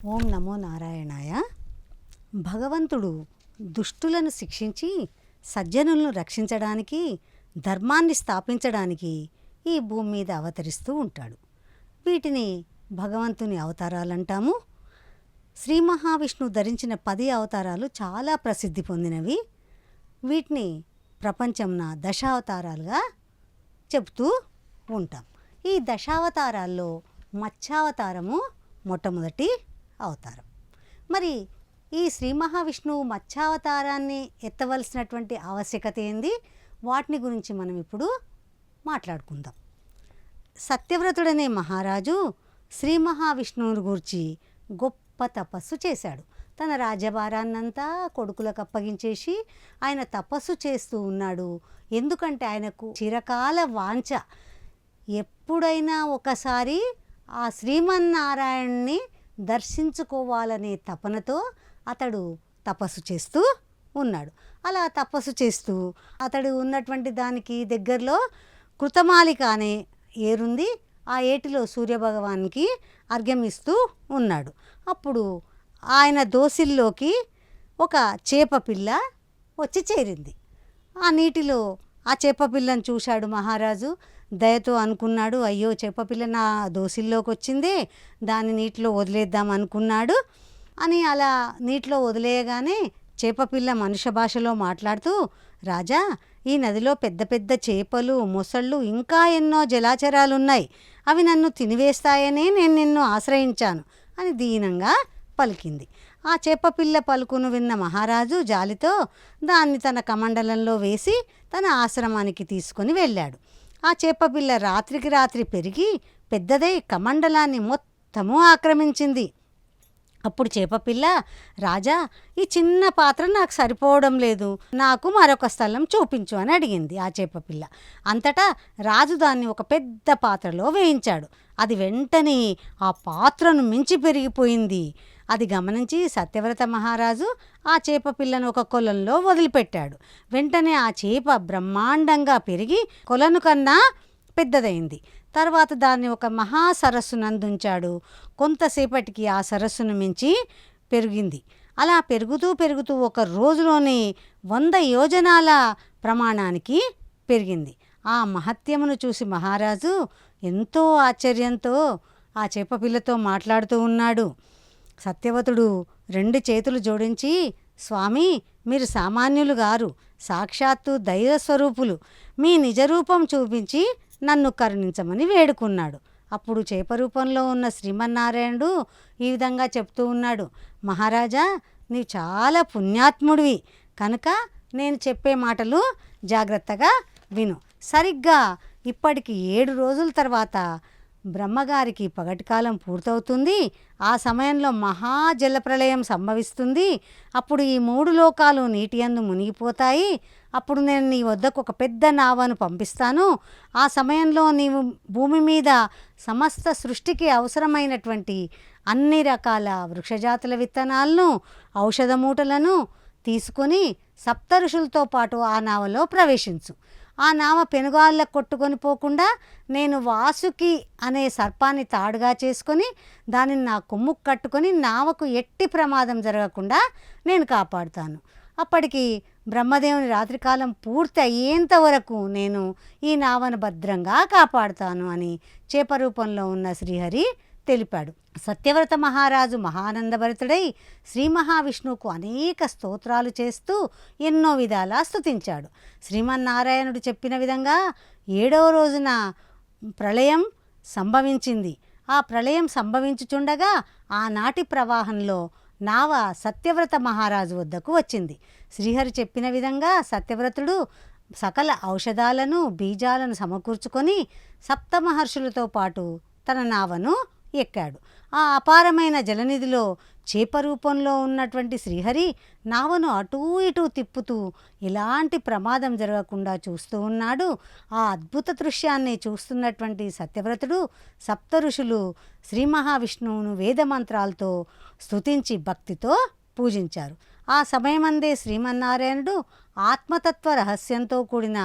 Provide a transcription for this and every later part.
ఓం నమో నారాయణాయ. భగవంతుడు దుష్టులను శిక్షించి సజ్జనులను రక్షించడానికి, ధర్మాన్ని స్థాపించడానికి ఈ భూమి మీద అవతరిస్తూ ఉంటాడు. వీటిని భగవంతుని అవతారాలంటాము. శ్రీ మహావిష్ణువు ధరించిన 10 అవతారాలు చాలా ప్రసిద్ధి పొందినవి. వీటిని ప్రపంచంన దశావతారాలుగా చెబుతూ ఉంటాం. ఈ దశావతారాల్లో మత్స్యావతారము మొట్టమొదటి అవతారం. మరి ఈ శ్రీ మహావిష్ణువు మత్స్యావతారాన్ని ఎత్తవలసినటువంటి ఆవశ్యకత ఏంది, వాటిని గురించి మనం ఇప్పుడు మాట్లాడుకుందాం. సత్యవ్రతుడనే మహారాజు శ్రీ మహావిష్ణువుని గురించి గొప్ప తపస్సు చేశాడు. తన రాజ్యభారాన్నంతా కొడుకులకు అప్పగించేసి ఆయన తపస్సు చేస్తూ ఉన్నాడు. ఎందుకంటే ఆయనకు చిరకాల వాంఛ, ఎప్పుడైనా ఒకసారి ఆ శ్రీమన్నారాయణ్ణి దర్శించుకోవాలనే తపనతో అతడు తపస్సు చేస్తూ ఉన్నాడు. అలా తపస్సు చేస్తూ అతడు ఉన్నటువంటి దానికి దగ్గరలో కృతమాలిక అనే ఏరుంది. ఆ ఏటిలో సూర్యభగవానికి అర్ఘ్యం ఇస్తూ ఉన్నాడు. అప్పుడు ఆయన దోసిల్లోకి ఒక చేపపిల్ల వచ్చి చేరింది. ఆ నీటిలో ఆ చేపపిల్లను చూశాడు మహారాజు. దయతో అనుకున్నాడు, అయ్యో చేపపిల్ల నా దోసిల్లోకి వచ్చిందే, దాన్ని నీటిలో వదిలేద్దాం అనుకున్నాడు. అని అలా నీటిలో వదిలేయగానే చేపపిల్ల మనుష్య భాషలో మాట్లాడుతూ, రాజా, ఈ నదిలో పెద్ద పెద్ద చేపలు, మొసళ్ళు, ఇంకా ఎన్నో జలాచరాలు ఉన్నాయి. అవి నన్ను తినివేస్తాయనే నేను నిన్ను ఆశ్రయించాను అని దీనంగా పలికింది. ఆ చేపపిల్ల పలుకును విన్న మహారాజు జాలితో దాన్ని తన కమండలంలో వేసి తన ఆశ్రమానికి తీసుకొని వెళ్ళాడు. ఆ చేపపిల్ల రాత్రికి రాత్రి పెరిగి పెద్దదై కమండలాన్ని మొత్తము ఆక్రమించింది. అప్పుడు చేపపిల్ల, రాజా, ఈ చిన్న పాత్ర నాకు సరిపోవడం లేదు, నాకు మరొక స్థలం చూపించు అని అడిగింది ఆ చేపపిల్ల. అంతటా రాజు దాన్ని ఒక పెద్ద పాత్రలో వేయించాడు. అది వెంటనే ఆ పాత్రను మించి పెరిగిపోయింది. అది గమనించి సత్యవ్రత మహారాజు ఆ చేపపిల్లను ఒక కొలంలో వదిలిపెట్టాడు. వెంటనే ఆ చేప బ్రహ్మాండంగా పెరిగి కొలను కన్నా పెద్దదైంది. తర్వాత దాన్ని ఒక మహా సరస్సునందుంచాడు. కొంతసేపటికి ఆ సరస్సును మించి పెరిగింది. అలా పెరుగుతూ పెరుగుతూ ఒక రోజులోనే 100 యోజనాల ప్రమాణానికి పెరిగింది. ఆ మహత్యమును చూసి మహారాజు ఎంతో ఆశ్చర్యంతో ఆ చేపపిల్లతో మాట్లాడుతూ ఉన్నాడు. సత్యవతుడు 2 చేతులు జోడించి, స్వామి, మీరు సామాన్యులు గారు, సాక్షాత్తు దైవస్వరూపులు, మీ నిజరూపం చూపించి నన్ను కరుణించమని వేడుకున్నాడు. అప్పుడు చేపరూపంలో ఉన్న శ్రీమన్నారాయణుడు ఈ విధంగా చెప్తూ ఉన్నాడు, మహారాజా, నీవు చాలా పుణ్యాత్ముడివి కనుక నేను చెప్పే మాటలు జాగ్రత్తగా విను. సరిగ్గా ఇప్పటికి 7 రోజుల తర్వాత బ్రహ్మగారికి పగటికాలం పూర్తవుతుంది. ఆ సమయంలో మహాజలప్రళయం సంభవిస్తుంది. అప్పుడు ఈ 3 లోకాలు నీటి యందు మునిగిపోతాయి. అప్పుడు నేను నీ వద్దకు ఒక పెద్ద నావను పంపిస్తాను. ఆ సమయంలో నీవు భూమి మీద సమస్త సృష్టికి అవసరమైనటువంటి అన్ని రకాల వృక్షజాతుల విత్తనాలను, ఔషధ మూటలను తీసుకొని సప్త ఋషులతో పాటు ఆ నావలో ప్రవేశించు. ఆ నావ పెనుగాళ్ళ కొట్టుకొని పోకుండా నేను వాసుకి అనే సర్పాన్ని తాడుగా చేసుకొని దానిని నా కొమ్ముకు కట్టుకొని నావకు ఎట్టి ప్రమాదం జరగకుండా నేను కాపాడుతాను. అప్పటికి బ్రహ్మదేవుని రాత్రికాలం పూర్తి అయ్యేంత వరకు నేను ఈ నావను భద్రంగా కాపాడుతాను అని చేపరూపంలో ఉన్న శ్రీహరి తెలిపాడు. సత్యవ్రత మహారాజు మహానందభరితుడై శ్రీ మహావిష్ణువుకు అనేక స్తోత్రాలు చేస్తూ ఎన్నో విధాలా స్తుతించాడు. శ్రీమన్నారాయణుడు చెప్పిన విధంగా 7వ రోజున ప్రళయం సంభవించింది. ఆ ప్రళయం సంభవించుచుండగా ఆనాటి ప్రవాహంలో నావ సత్యవ్రత మహారాజు వద్దకు వచ్చింది. శ్రీహరి చెప్పిన విధంగా సత్యవ్రతుడు సకల ఔషధాలను, బీజాలను సమకూర్చుకొని సప్తమహర్షులతో పాటు తన నావను ఎక్కాడు. ఆ అపారమైన జలనిధిలో చేపరూపంలో ఉన్నటువంటి శ్రీహరి నావను అటూ ఇటూ తిప్పుతూ ఎలాంటి ప్రమాదం జరగకుండా చూస్తూ ఉన్నాడు. ఆ అద్భుత దృశ్యాన్ని చూస్తున్నటువంటి సత్యవ్రతుడు సప్త ఋషులు శ్రీ మహావిష్ణువును వేదమంత్రాలతో స్తుతించి భక్తితో పూజించారు. ఆ సమయమందే శ్రీమన్నారాయణుడు ఆత్మతత్వ రహస్యంతో కూడిన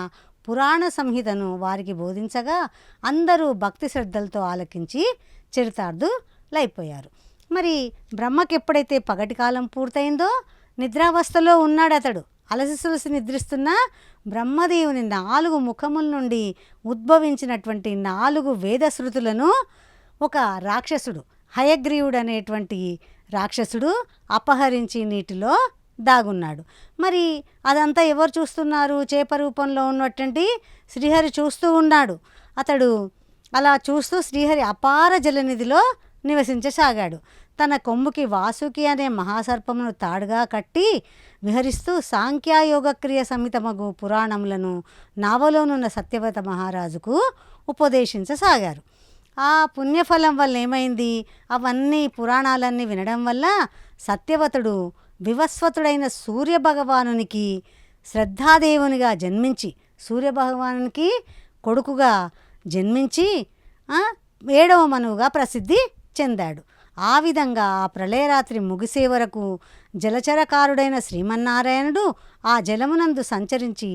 పురాణ సంహితను వారికి బోధించగా అందరూ భక్తి శ్రద్ధలతో ఆలకించి చరితార్థులైపోయారు. మరి బ్రహ్మకి ఎప్పుడైతే పగటి కాలం పూర్తయిందో నిద్రావస్థలో ఉన్నాడు అతడు. అలసి నిద్రిస్తున్న బ్రహ్మదేవుని 4 ముఖముల నుండి ఉద్భవించినటువంటి 4 వేదశృతులను ఒక రాక్షసుడు, హయగ్రీవుడు అనేటువంటి రాక్షసుడు అపహరించి నీటిలో దాగున్నాడు. మరి అదంతా ఎవరు చూస్తున్నారు? చేప రూపంలో ఉన్నటువంటి శ్రీహరి చూస్తూ ఉన్నాడు. అతడు అలా చూస్తూ శ్రీహరి అపార జలనిధిలో నివసించసాగాడు. తన కొమ్ముకి వాసుకి అనే మహాసర్పమును తాడుగా కట్టి విహరిస్తూ సాంఖ్యాయోగక్రియ సమితమగు పురాణములను నావలోనున్న సత్యవత మహారాజుకు ఉపదేశించసాగారు. ఆ పుణ్యఫలం వల్ల ఏమైంది? అవన్నీ పురాణాలన్నీ వినడం వల్ల సత్యవతుడు వివస్వతుడైన సూర్యభగవానునికి శ్రద్ధాదేవునిగా జన్మించి, సూర్యభగవానునికి కొడుకుగా జన్మించి 7వ మనువుగా ప్రసిద్ధి చెందాడు. ఆ విధంగా ఆ ప్రళయరాత్రి ముగిసే వరకు జలచరకారుడైన శ్రీమన్నారాయణుడు ఆ జలమునందు సంచరించి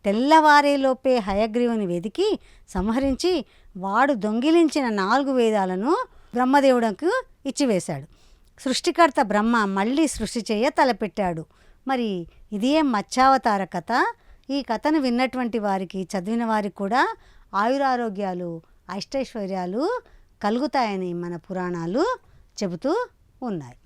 తెల్లవారేలోపే హయగ్రీవుని వెదికి సంహరించి వాడు దొంగిలించిన 4 వేదాలను బ్రహ్మదేవుడకు ఇచ్చివేశాడు. సృష్టికర్త బ్రహ్మ మళ్ళీ సృష్టి చేయ తలపెట్టాడు. మరి ఇదే మత్స్యావతార కథ. ఈ కథను విన్నటువంటి వారికి, చదివిన వారికి కూడా ఆయురారోగ్యాలు, అష్టైశ్వర్యాలు కలుగుతాయని మన పురాణాలు చెబుతూ ఉన్నాయి.